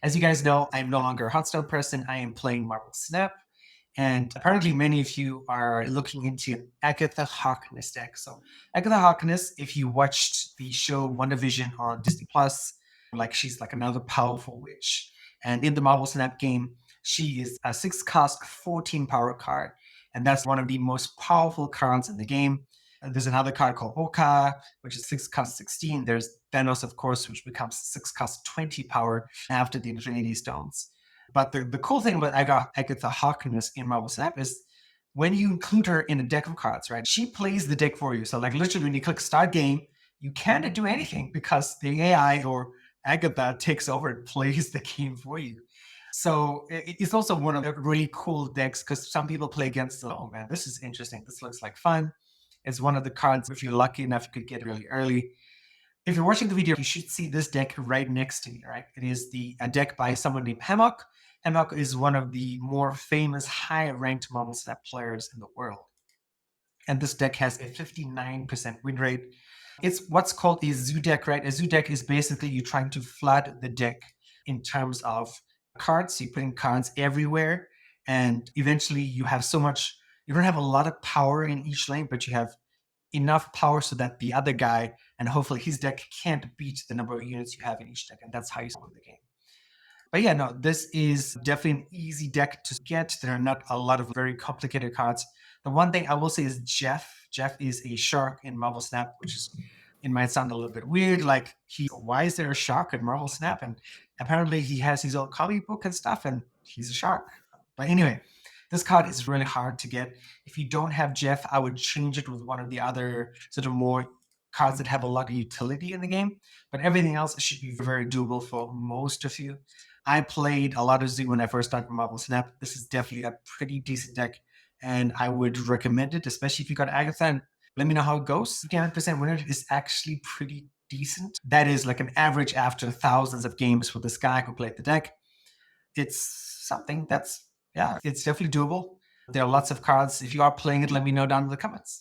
As you guys know, I'm no longer a Hearthstone person. I am playing Marvel Snap. And apparently, many of you are looking into Agatha Harkness deck. So, Agatha Harkness, if you watched the show WandaVision on Disney Plus, like she's like another powerful witch. And in the Marvel Snap game, she is a 6 cost, 14 power card. And that's one of the most powerful cards in the game. There's another card called Oka, which is 6 cost 16. There's Thanos, of course, which becomes 6 cost 20 power after the Infinity Stones. But the cool thing about Agatha Harkness in Marvel Snap is when you include her in a deck of cards, right? She plays the deck for you. So, like, literally, when you click Start Game, you can't do anything because the AI or Agatha takes over and plays the game for you. So it's also one of the really cool decks because some people play against it. Oh man, this is interesting. This looks like fun. It's one of the cards, if you're lucky enough, you could get really early. If you're watching the video, you should see this deck right next to me, right? It is a deck by someone named Hamok. Hamok is one of the more famous high-ranked Marvel Snap players in the world. And this deck has a 59% win rate. It's what's called a zoo deck, right? A zoo deck is basically you trying to flood the deck in terms of cards. So you're putting cards everywhere, and eventually you have so much, you don't have a lot of power in each lane, but you have enough power so that the other guy and hopefully his deck can't beat the number of units you have in each deck. And that's how you win the game. But yeah, no, this is definitely an easy deck to get. There are not a lot of very complicated cards. The one thing I will say is Jeff. Jeff is a shark in Marvel Snap, which is, it might sound a little bit weird. Like, why is there a shark in Marvel Snap? And apparently he has his own comic book and stuff, and he's a shark. But anyway, this card is really hard to get. If you don't have Jeff, I would change it with one of the other sort of more cards that have a lot of utility in the game. But everything else should be very doable for most of you. I played a lot of Zoo when I first started Marvel Snap. This is definitely a pretty decent deck, and I would recommend it, especially if you got Agatha. And let me know how it goes. 59% win rate is actually pretty decent. That is like an average after thousands of games for this guy who played the deck. It's something that's, yeah, it's definitely doable. There are lots of cards. If you are playing it, let me know down in the comments.